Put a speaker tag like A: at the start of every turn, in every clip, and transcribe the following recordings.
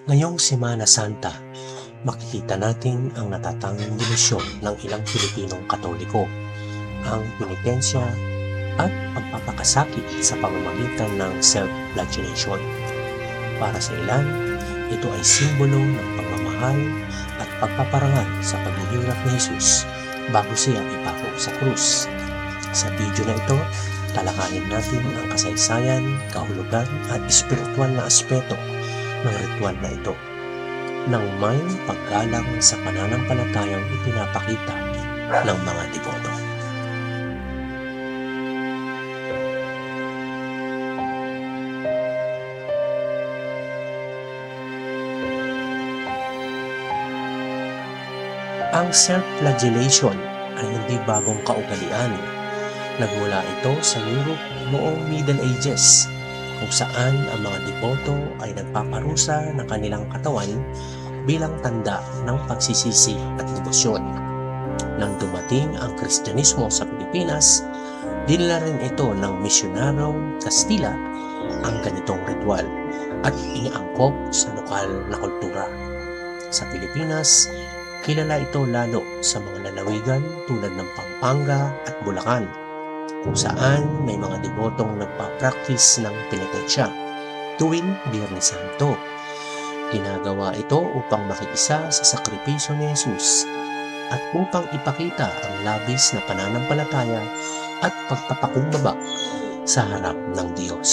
A: Ngayong Semana Santa, makikita natin ang natatanging devotion ng ilang Pilipinong Katoliko, ang penitensya at pagpapakasakit sa pamamagitan ng self-flagellation. Para sa ilan, ito ay simbolo ng pagmamahal at pagpaparangal sa paghihirap ni Jesus bago siya ipako sa krus. Sa video na ito, talakayin natin ang kasaysayan, kahulugan at espiritual na aspeto ng ritual na ito nang may paggalang sa pananampalatayang ipinapakita ng mga deboto. Ang self-flagellation ay hindi bagong kaugalian. Nagmula ito sa Europe noong Middle Ages, kung saan ang mga deboto ay nagpaparusa ng kanilang katawan bilang tanda ng pagsisisi at debosyon. Nang dumating ang Kristyanismo sa Pilipinas, dinala rin ito ng misyonarong Kastila ang ganitong ritual at iniangkop sa lokal na kultura. Sa Pilipinas, kilala ito lalo sa mga lalawigan tulad ng Pampanga at Bulacan, kung saan may mga debotong nagpa-practice ng penitensya tuwing Biyernes Santo. Ginagawa ito upang makiisa sa sakripisyo ni Jesus at upang ipakita ang labis na pananampalataya at pagpapakumbaba sa harap ng Diyos.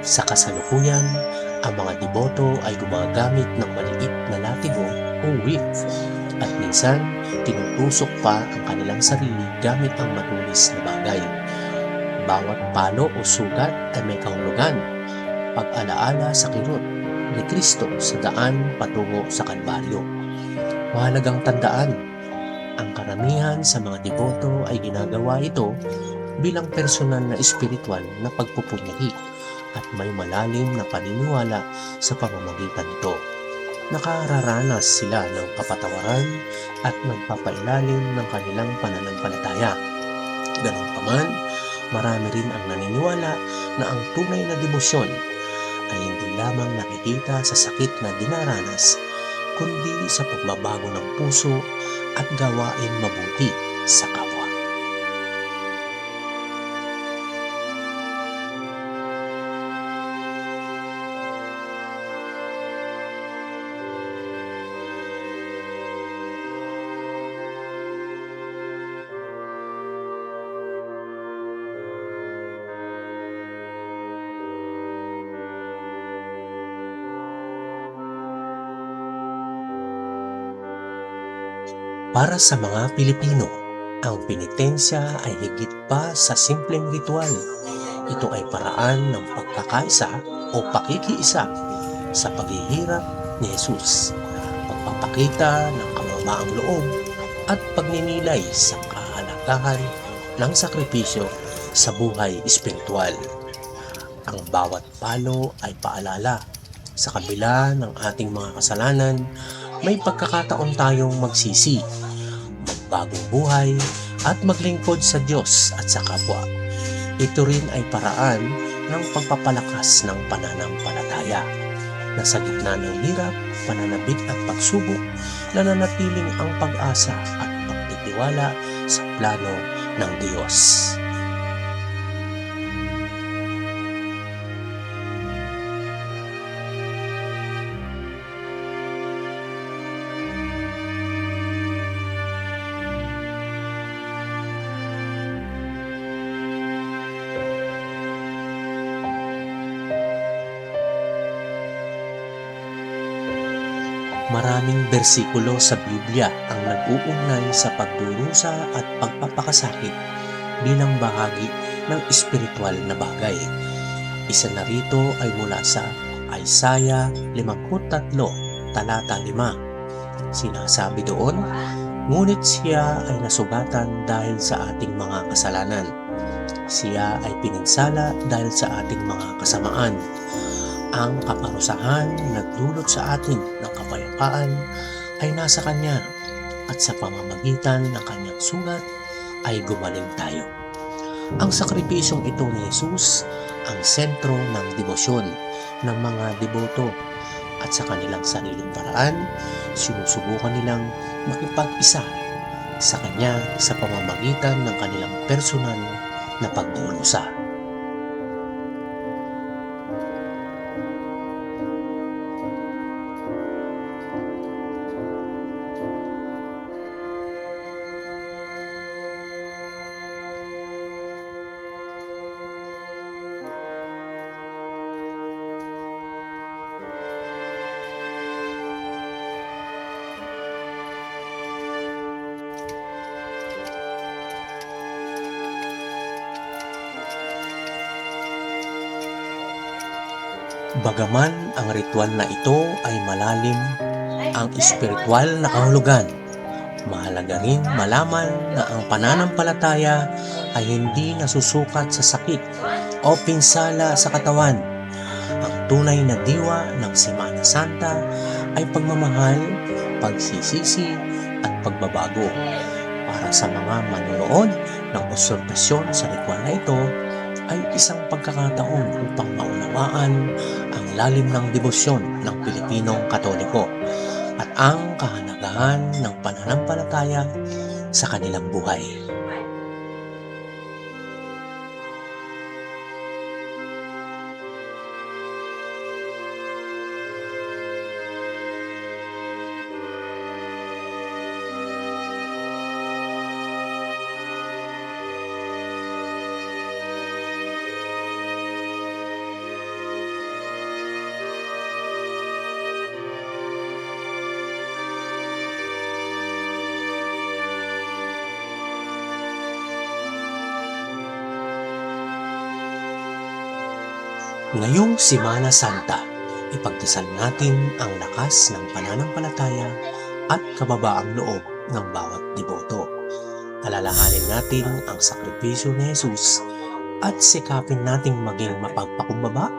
A: Sa kasalukuyan, ang mga deboto ay gumagamit ng maliit na latigo o whip at minsan tinutusok pa ang kanilang sarili gamit ang matulis na bagay. Bawat palo o sugat ay may kahulugan, pag-alaala sa kirot ni Kristo sa daan patungo sa Kalbaryo. Mahalagang tandaan, ang karamihan sa mga deboto ay ginagawa ito bilang personal na espiritual na pagpupunyagi at may malalim na paniniwala sa pamamagitan nito. Nakararanas sila ng kapatawaran at nagpapailalim ng kanilang pananampalataya. Gayunpaman, marami rin ang naniniwala na ang tunay na debosyon ay hindi lamang nakikita sa sakit na dinaranas, kundi sa pagbabago ng puso at gawain mabuti sa kapwa. Para sa mga Pilipino, ang penitensya ay higit pa sa simpleng ritual. Ito ay paraan ng pagkakaisa o pakikiisa sa paghihirap ni Jesus, pagpapakita ng kamamaang loob at pagninilay sa kahalagahan ng sakripisyo sa buhay espiritual. Ang bawat palo ay paalala, sa kabila ng ating mga kasalanan, may pagkakataon tayong magsisi, magbagong buhay at maglingkod sa Diyos at sa kapwa. Ito rin ay paraan ng pagpapalakas ng pananampalataya na sa gitna ng hirap, pananabik at pagsubok, nananatiling ang pag-asa at pagtitiwala sa plano ng Diyos. Maraming bersikulo sa Biblia ang nag-uugnay sa pagdurusa at pagpapakasakit bilang bahagi ng espiritual na bagay. Isa na rito ay mula sa Isaiah 53, talata 5. Sinasabi doon, "Ngunit siya ay nasugatan dahil sa ating mga kasalanan. Siya ay pininsala dahil sa ating mga kasamaan. Ang kaparusahan na nagdulot sa atin ng kapayapaan ay nasa Kanya, at sa pamamagitan ng Kanyang sugat ay gumaling tayo." Ang sakripisyong ito ni Jesus ang sentro ng debosyon ng mga deboto, at sa kanilang sariling paraan, sinusubukan nilang makipag-isa sa Kanya sa pamamagitan ng kanilang personal na pagdurusa. Bagaman ang ritual na ito ay malalim ang espiritual na kahulugan, mahalaga rin malaman na ang pananampalataya ay hindi nasusukat sa sakit o pinsala sa katawan. Ang tunay na diwa ng Semana Santa ay pagmamahal, pagsisisi at pagbabago. Para sa mga manonood ng obserbasyon sa ritual na ito, ay isang pagkakataon upang maunawaan ang lalim ng debosyon ng Pilipinong Katoliko at ang kahalagahan ng pananampalataya sa kanilang buhay. Ngayong Semana Santa, ipagdasal natin ang lakas ng pananampalataya at kababaang loob ng bawat deboto. Alalahanin natin ang sakripisyo ni Jesus at sikapin nating maging mapagpakumbaba,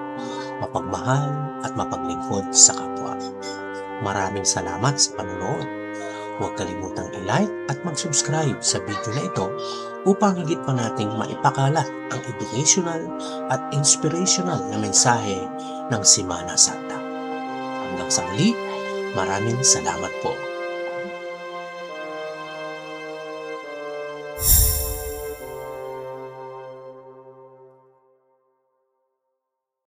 A: mapagmahal at mapaglingkod sa kapwa. Maraming salamat sa panonood. Huwag kalimutang i-like at mag-subscribe sa video na ito upang higit pa nating maipakalat ang educational at inspirational na mensahe ng Semana Santa. Hanggang sa muli, maraming salamat po.